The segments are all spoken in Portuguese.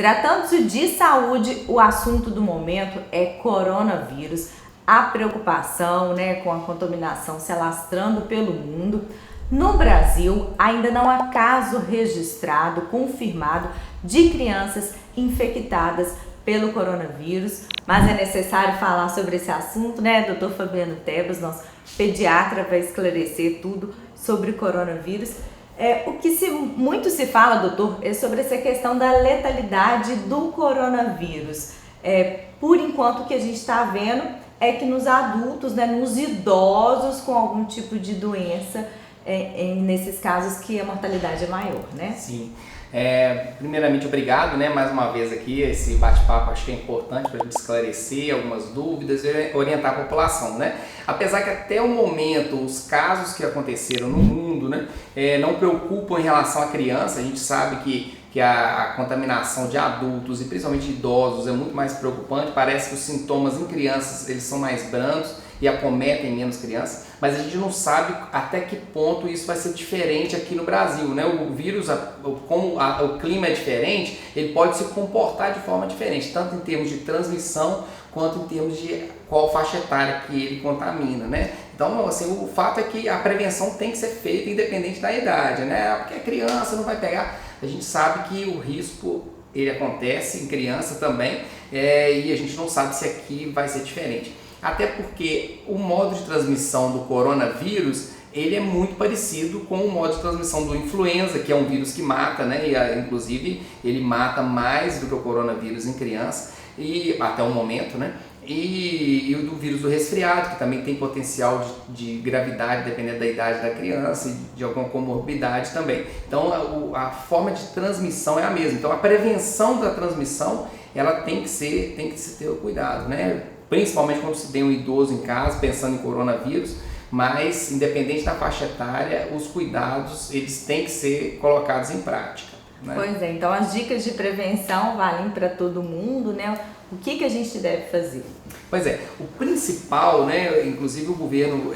Tratando-se de saúde, o assunto do momento é coronavírus, a preocupação, com a contaminação se alastrando pelo mundo. No Brasil, ainda não há caso registrado, confirmado, de crianças infectadas pelo coronavírus, mas é necessário falar sobre esse assunto, Dr. Fabiano Tebas, nosso pediatra, vai esclarecer tudo sobre o coronavírus. O que muito se fala, doutor, é sobre essa questão da letalidade do coronavírus. Por enquanto, o que a gente está vendo é que nos adultos, nos idosos com algum tipo de doença, nesses casos que a mortalidade é maior, Sim. Primeiramente, obrigado, mais uma vez aqui, esse bate-papo acho que é importante para a gente esclarecer algumas dúvidas e orientar a população, Apesar que até o momento os casos que aconteceram no mundo, não preocupam em relação à criança. A gente sabe que a contaminação de adultos e principalmente de idosos é muito mais preocupante. Parece que os sintomas em crianças eles são mais brandos e acometem menos crianças, mas a gente não sabe até que ponto isso vai ser diferente aqui no Brasil, O vírus, como o clima é diferente, ele pode se comportar de forma diferente, tanto em termos de transmissão quanto em termos de qual faixa etária que ele contamina, Então, assim, o fato é que a prevenção tem que ser feita independente da idade, Porque a criança não vai pegar. A gente sabe que o risco ele acontece em criança também, e a gente não sabe se aqui vai ser diferente. Até porque o modo de transmissão do coronavírus ele é muito parecido com o modo de transmissão do influenza, que é um vírus que mata, E inclusive ele mata mais do que o coronavírus em criança, e até o momento, E o do vírus do resfriado, que também tem potencial de gravidade, dependendo da idade da criança e de alguma comorbidade também. Então a forma de transmissão é a mesma. Então a prevenção da transmissão ela tem que se ter o cuidado, Principalmente quando se tem um idoso em casa pensando em coronavírus, mas independente da faixa etária, os cuidados eles têm que ser colocados em prática. Pois é, então as dicas de prevenção valem para todo mundo, O que a gente deve fazer? Pois é, o principal, inclusive o governo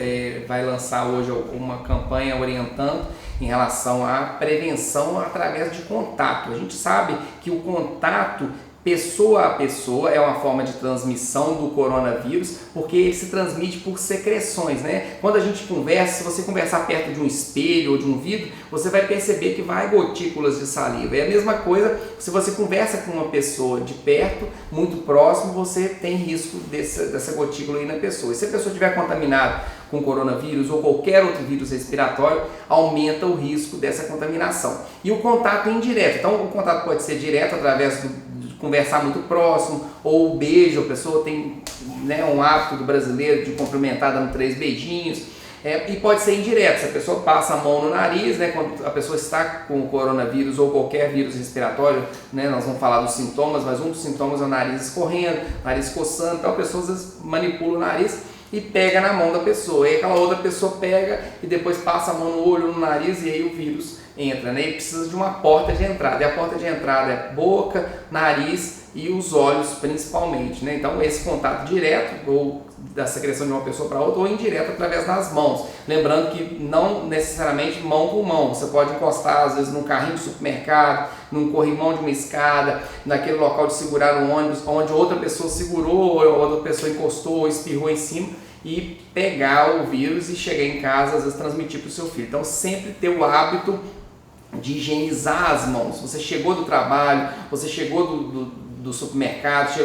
vai lançar hoje uma campanha orientando em relação à prevenção através de contato. A gente sabe que o contato pessoa a pessoa é uma forma de transmissão do coronavírus, porque ele se transmite por secreções, Quando a gente conversa, se você conversar perto de um espelho ou de um vidro, você vai perceber que vai gotículas de saliva. É a mesma coisa, se você conversa com uma pessoa de perto, muito próximo, você tem risco dessa gotícula aí na pessoa. E se a pessoa estiver contaminada com coronavírus ou qualquer outro vírus respiratório, aumenta o risco dessa contaminação. E o contato é indireto. Então, o contato pode ser direto através de conversar muito próximo, ou o beijo, a pessoa tem um hábito do brasileiro de cumprimentar dando 3 beijinhos, e pode ser indireto, se a pessoa passa a mão no nariz, quando a pessoa está com o coronavírus ou qualquer vírus respiratório, nós vamos falar dos sintomas, mas um dos sintomas é o nariz escorrendo, nariz coçando, então a pessoa às vezes manipula o nariz e pega na mão da pessoa, e aquela outra pessoa pega e depois passa a mão no olho, no nariz, e aí o vírus entra, E precisa de uma porta de entrada, e a porta de entrada é boca, nariz e os olhos principalmente, Então esse contato direto, ou da secreção de uma pessoa para outra, ou indireto através das mãos, lembrando que não necessariamente mão com mão, você pode encostar às vezes num carrinho de supermercado, num corrimão de uma escada, naquele local de segurar um ônibus, onde outra pessoa segurou, ou outra pessoa encostou ou espirrou em cima, e pegar o vírus e chegar em casa, às vezes transmitir para o seu filho. Então sempre ter o hábito de higienizar as mãos. Você chegou do trabalho, você chegou do supermercado,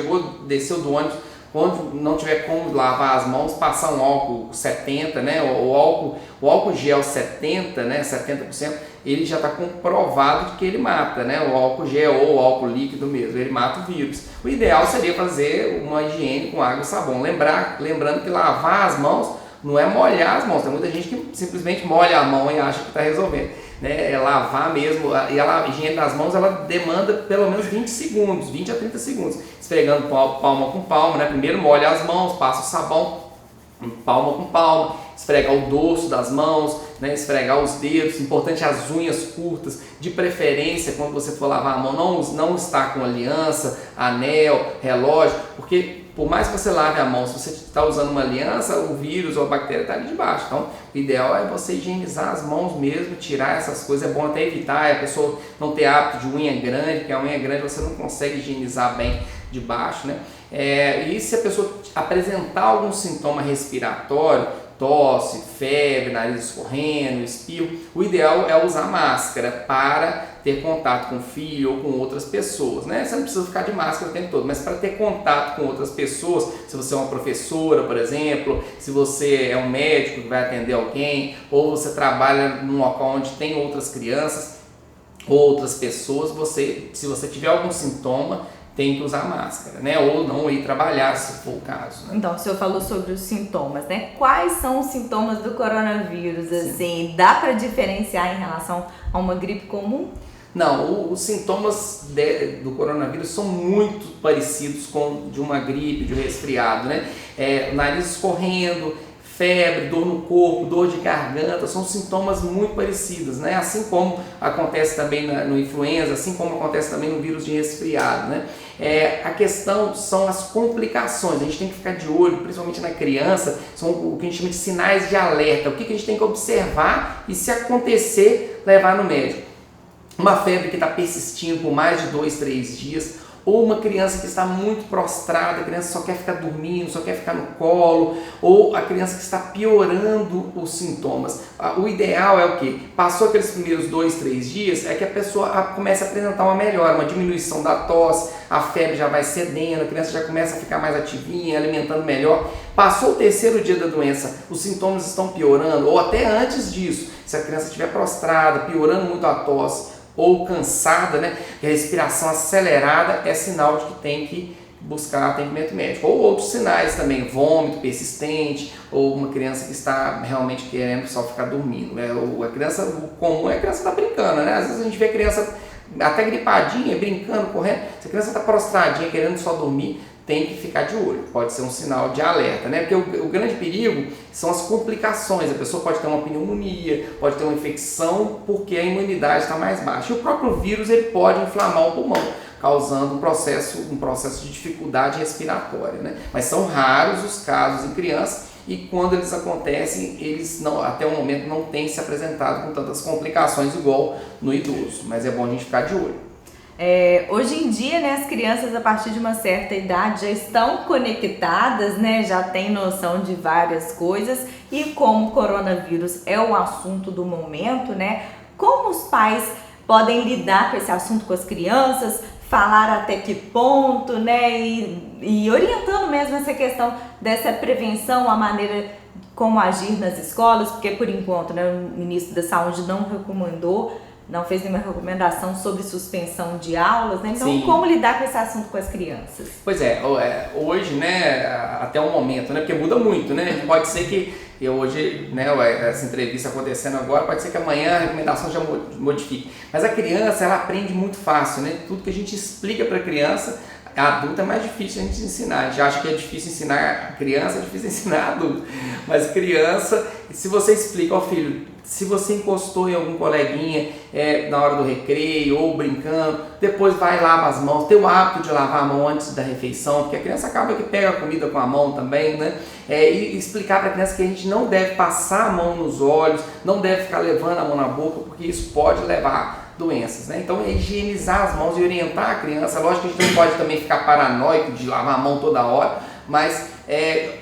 desceu do ônibus, quando não tiver como lavar as mãos, passar um álcool 70, o álcool gel 70, 70%, ele já está comprovado de que ele mata, o álcool gel ou o álcool líquido mesmo, ele mata o vírus. O ideal seria fazer uma higiene com água e sabão. Lembrando que lavar as mãos não é molhar as mãos, tem muita gente que simplesmente molha a mão e acha que está resolvendo. É lavar mesmo, e a higiene das mãos ela demanda pelo menos 20 segundos, 20 a 30 segundos, esfregando palma com palma, Primeiro molha as mãos, passa o sabão, palma com palma, esfregar o dorso das mãos, esfregar os dedos, importante as unhas curtas, de preferência quando você for lavar a mão, não estar com aliança, anel, relógio, porque por mais que você lave a mão, se você está usando uma aliança, o vírus ou a bactéria está ali debaixo. Então, o ideal é você higienizar as mãos mesmo, tirar essas coisas. É bom até evitar a pessoa não ter hábito de unha grande, porque a unha grande você não consegue higienizar bem de baixo, né? E se a pessoa apresentar algum sintoma respiratório, tosse, febre, nariz escorrendo, espirro, o ideal é usar máscara para ter contato com o filho ou com outras pessoas, né? Você não precisa ficar de máscara o tempo todo, mas para ter contato com outras pessoas, se você é uma professora, por exemplo, se você é um médico que vai atender alguém, ou você trabalha num local onde tem outras crianças, outras pessoas, se você tiver algum sintoma, tem que usar máscara, né? Ou não ir trabalhar, se for o caso, né? Então, o senhor falou sobre os sintomas, né? Quais são os sintomas do coronavírus, assim? Dá para diferenciar em relação a uma gripe comum? Não, os sintomas do coronavírus são muito parecidos com de uma gripe, de um resfriado, né? Nariz escorrendo, febre, dor no corpo, dor de garganta, são sintomas muito parecidos, né? Assim como acontece também no influenza, assim como acontece também no vírus de resfriado, né? A questão são as complicações, a gente tem que ficar de olho, principalmente na criança, são o que a gente chama de sinais de alerta, o que a gente tem que observar e, se acontecer, levar no médico. Uma febre que está persistindo por mais de 2, 3 dias, ou uma criança que está muito prostrada, a criança só quer ficar dormindo, só quer ficar no colo, ou a criança que está piorando os sintomas. O ideal é o quê? Passou aqueles primeiros 2, 3 dias, é que a pessoa comece a apresentar uma melhora, uma diminuição da tosse, a febre já vai cedendo, a criança já começa a ficar mais ativinha, alimentando melhor. Passou o 3º dia da doença, os sintomas estão piorando, ou até antes disso, se a criança estiver prostrada, piorando muito a tosse, ou cansada, né, que a respiração acelerada, é sinal de que tem que buscar atendimento médico. Ou outros sinais também, vômito persistente, ou uma criança que está realmente querendo só ficar dormindo, né? Ou a criança, o comum é a criança estar brincando, né? Às vezes a gente vê a criança até gripadinha, brincando, correndo. Se a criança está prostradinha, querendo só dormir, tem que ficar de olho, pode ser um sinal de alerta, né? Porque o grande perigo são as complicações, a pessoa pode ter uma pneumonia, pode ter uma infecção porque a imunidade está mais baixa. E o próprio vírus ele pode inflamar o pulmão, causando um processo de dificuldade respiratória, né? Mas são raros os casos em crianças e quando eles acontecem, eles não, até o momento não têm se apresentado com tantas complicações igual no idoso, mas é bom a gente ficar de olho. Hoje em dia, né, as crianças a partir de uma certa idade já estão conectadas, né, já têm noção de várias coisas e como o coronavírus é o assunto do momento, né, como os pais podem lidar com esse assunto com as crianças, falar até que ponto, né, e orientando mesmo essa questão dessa prevenção, a maneira como agir nas escolas, porque por enquanto, né, o ministro da Saúde não fez nenhuma recomendação sobre suspensão de aulas, né? Então, Sim. Como lidar com esse assunto com as crianças? Pois hoje, né, até o momento, né, porque muda muito, né? Pode ser que hoje, né, essa entrevista acontecendo agora, pode ser que amanhã a recomendação já modifique. Mas a criança, ela aprende muito fácil, né? Tudo que a gente explica para a criança, a adulta é mais difícil a gente ensinar. A gente acha que é difícil ensinar a criança, é difícil ensinar adulto. Mas criança, se você explica, filho, se você encostou em algum coleguinha na hora do recreio ou brincando, depois vai e lava as mãos, tem o hábito de lavar a mão antes da refeição, porque a criança acaba que pega a comida com a mão também, né? E explicar para a criança que a gente não deve passar a mão nos olhos, não deve ficar levando a mão na boca, porque isso pode levar doenças, né? Então é higienizar as mãos e orientar a criança. Lógico que a gente não pode também ficar paranoico de lavar a mão toda hora, mas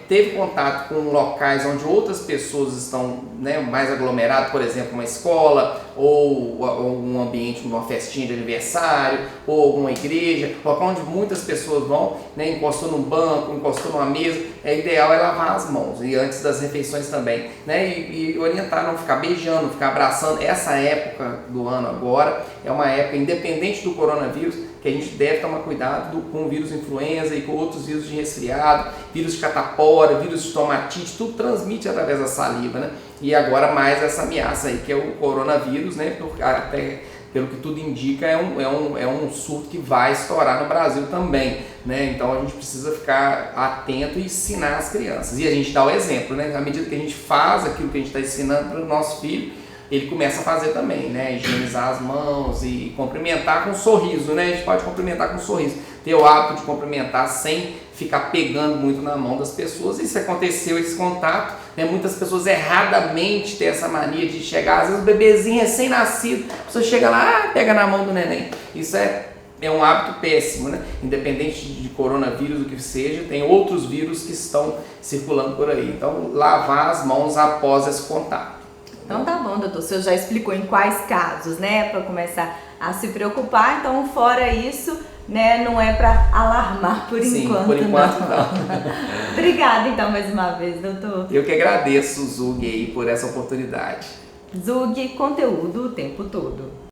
teve contato com locais onde outras pessoas estão, né, mais aglomeradas, por exemplo, uma escola ou um ambiente, uma festinha de aniversário ou alguma igreja, local onde muitas pessoas vão, né, encostou num banco, encostou numa mesa, ideal é lavar as mãos e antes das refeições também, né, e orientar, não ficar beijando, não ficar abraçando. Essa época do ano agora é uma época, independente do coronavírus, que a gente deve tomar cuidado com o vírus influenza e com outros vírus de resfriado, vírus de catapora, vírus de tomatite, tudo transmite através da saliva, né? E agora mais essa ameaça aí, que é o coronavírus, né? Até pelo que tudo indica, é um surto que vai estourar no Brasil também, né? Então a gente precisa ficar atento e ensinar as crianças. E a gente dá o exemplo, né? À medida que a gente faz aquilo que a gente está ensinando para o nosso filho, ele começa a fazer também, né? Higienizar as mãos e cumprimentar com um sorriso, né? A gente pode cumprimentar com um sorriso. Ter o hábito de cumprimentar sem ficar pegando muito na mão das pessoas. E se aconteceu esse contato, né? Muitas pessoas erradamente têm essa mania de chegar, às vezes o bebezinho recém-nascido, a pessoa chega lá, pega na mão do neném. Isso é um hábito péssimo, né? Independente de coronavírus, o que seja, tem outros vírus que estão circulando por aí. Então, lavar as mãos após esse contato. Então tá bom, doutor, o senhor já explicou em quais casos, né, para começar a se preocupar, então fora isso, né, não é para alarmar por Sim, enquanto. por enquanto não. Obrigada então mais uma vez, doutor. Eu que agradeço, Zug, aí por essa oportunidade. Zug, conteúdo o tempo todo.